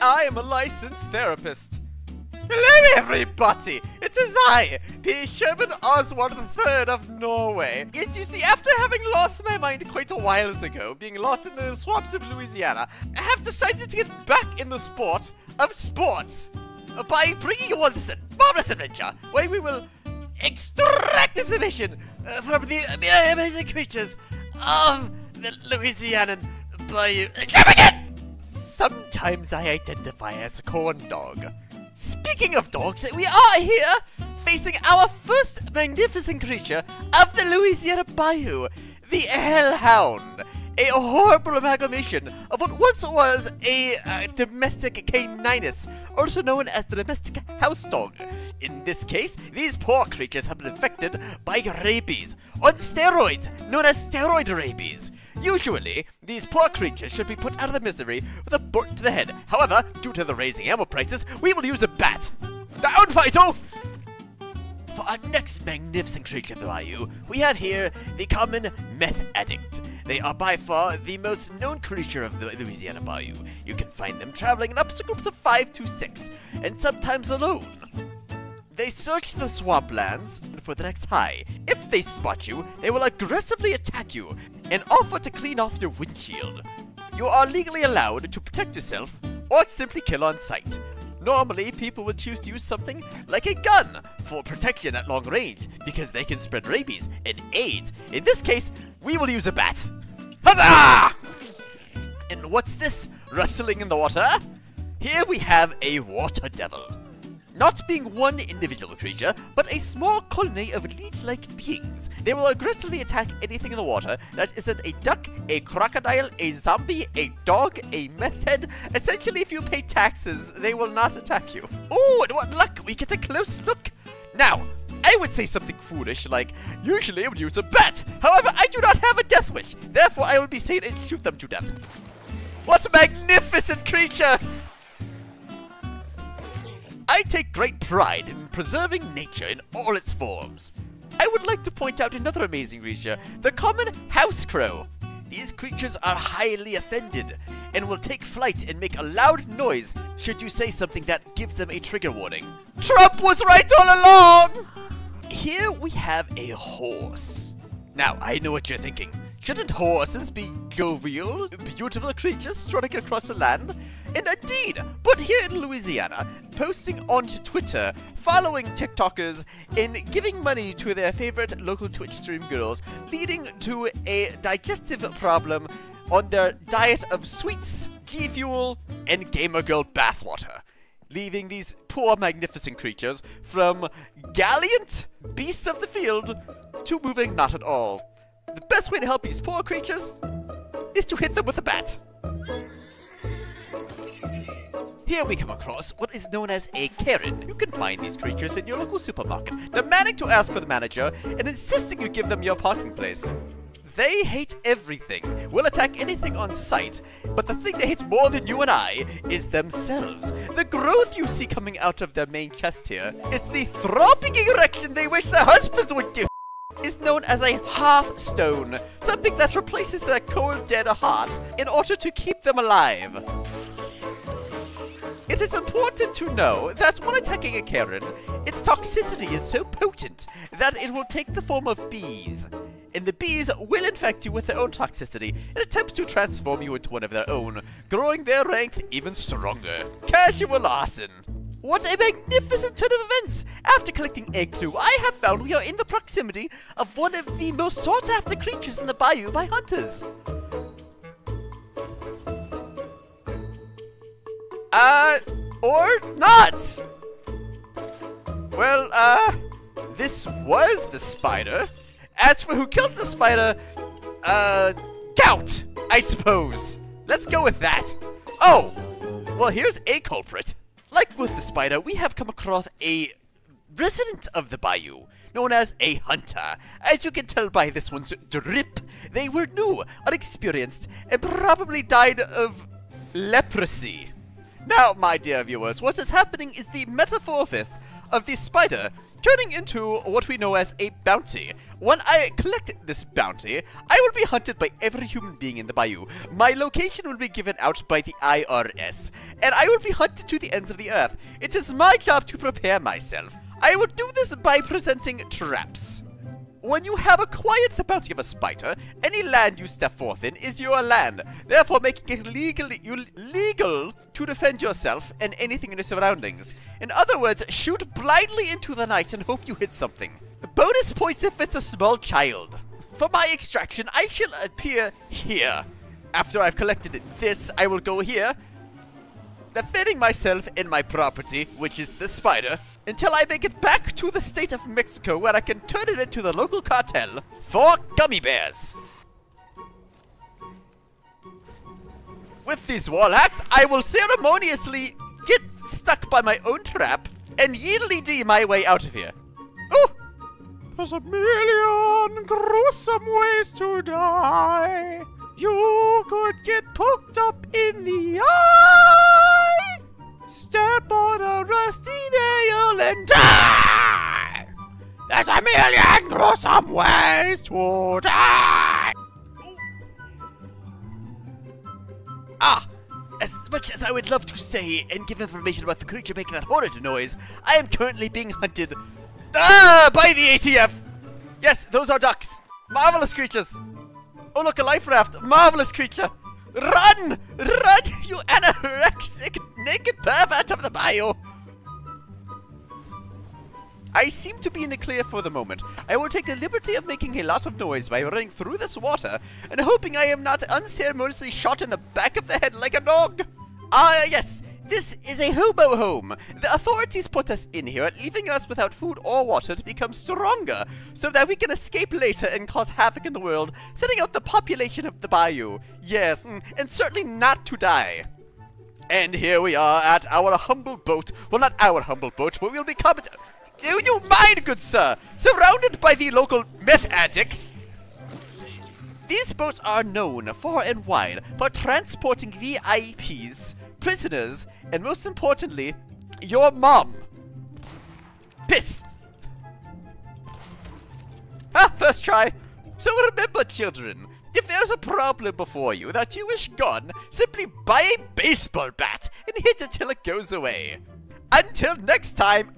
I am a licensed therapist. Hello everybody, it is I, P Sherman Wallaby of Norway. As you see, after having lost my mind quite a while ago, being lost in the swamps of Louisiana, I have decided to get back in the sport of sports by bringing you on this marvelous adventure where we will extract information from the amazing creatures of the Louisianan Bayou. Sometimes I identify as a corn dog. Speaking of dogs, we are here facing our first magnificent creature of the Louisiana Bayou, the hellhound. A horrible amalgamation of what once was a domestic caninus, also known as the domestic house dog. In this case, these poor creatures have been infected by rabies, on steroids, known as steroid rabies. Usually, these poor creatures should be put out of their misery with a bullet to the head. However, due to the rising ammo prices, we will use a bat. Down, Fido! For our next magnificent creature of the Bayou, we have here the common meth addict. They are by far the most known creature of the Louisiana Bayou. You can find them traveling in ups to groups of 5 to 6, and sometimes alone. They search the swamplands for the next high. If they spot you, they will aggressively attack you and offer to clean off your windshield. You are legally allowed to protect yourself or simply kill on sight. Normally, people would choose to use something like a gun for protection at long range because they can spread rabies and AIDS. In this case, we will use a bat. Huzzah! And what's this rustling in the water? Here we have a water devil. Not being one individual creature, but a small colony of leech-like beings. They will aggressively attack anything in the water that isn't a duck, a crocodile, a zombie, a dog, a meth head. Essentially, if you pay taxes, they will not attack you. Oh, and what luck! We get a close look! Now, I would say something foolish, like, usually I would use a bat. However, I do not have a death wish. Therefore, I will be sane and shoot them to death. What a magnificent creature! I take great pride in preserving nature in all its forms. I would like to point out another amazing creature, the common house crow. These creatures are highly offended and will take flight and make a loud noise should you say something that gives them a trigger warning. Trump was right all along! Here we have a horse. Now, I know what you're thinking. Shouldn't horses be jovial, beautiful creatures strutting across the land? And indeed, but here in Louisiana, posting onto Twitter, following TikTokers, and giving money to their favorite local Twitch stream girls, leading to a digestive problem on their diet of sweets, G-Fuel, and Gamer Girl bathwater, leaving these poor magnificent creatures from gallant beasts of the field to moving not at all. The best way to help these poor creatures is to hit them with a bat. Here we come across what is known as a Karen. You can find these creatures in your local supermarket, demanding to ask for the manager and insisting you give them your parking place. They hate everything, will attack anything on sight, but the thing they hate more than you and I is themselves. The growth you see coming out of their main chest here is the throbbing erection they wish their husbands would give. Is known as a hearthstone, something that replaces their cold dead heart in order to keep them alive. It is important to know that when attacking a Karen, its toxicity is so potent that it will take the form of bees. And the bees will infect you with their own toxicity in attempts to transform you into one of their own, growing their rank even stronger. Casual arson. What a magnificent turn of events! After collecting a clue, I have found we are in the proximity of one of the most sought-after creatures in the bayou by hunters. Or not! Well, this was the spider. As for who killed the spider, gout, I suppose. Let's go with that. Oh, well, here's a culprit. Like with the spider, we have come across a resident of the bayou, known as a hunter. As you can tell by this one's drip, they were new, unexperienced, and probably died of leprosy. Now, my dear viewers, what is happening is the metamorphosis of the spider turning into what we know as a bounty. When I collect this bounty, I will be hunted by every human being in the Bayou. My location will be given out by the IRS, and I will be hunted to the ends of the earth. It is my job to prepare myself. I will do this by presenting traps. When you have acquired the bounty of a spider, any land you step forth in is your land, therefore making it legal to defend yourself and anything in your surroundings. In other words, shoot blindly into the night and hope you hit something. Bonus points if it's a small child. For my extraction, I shall appear here. After I've collected this, I will go here, defending myself and my property, which is the spider, until I make it back to the state of Mexico, where I can turn it into the local cartel for gummy bears. With these wall hacks, I will ceremoniously get stuck by my own trap and yeedly-dee my way out of here. Oh! There's a million gruesome ways to die. You could get poked up in the eye, step on a rusty nail and die. There's a million gruesome ways to die. As much as I would love to say and give information about the creature making that horrid noise, I am currently being hunted by the ATF. Yes, those are ducks. Marvelous creatures. Oh, look, a life raft. Marvelous creature. Run! Run, you anorexic, naked pervert of the Bayou! I seem to be in the clear for the moment. I will take the liberty of making a lot of noise by running through this water and hoping I am not unceremoniously shot in the back of the head like a dog. Yes. This is a hobo home. The authorities put us in here, leaving us without food or water to become stronger, so that we can escape later and cause havoc in the world, thinning out the population of the Bayou. Yes, and certainly not to die. And here we are at our humble boat. Well, not our humble boat, but we'll become... Do you mind, good sir? Surrounded by the local meth addicts. These boats are known far and wide for transporting VIPs, prisoners, and most importantly, your mom. Piss. First try. So remember, children, if there's a problem before you that you wish gone, simply buy a baseball bat and hit it till it goes away. Until next time.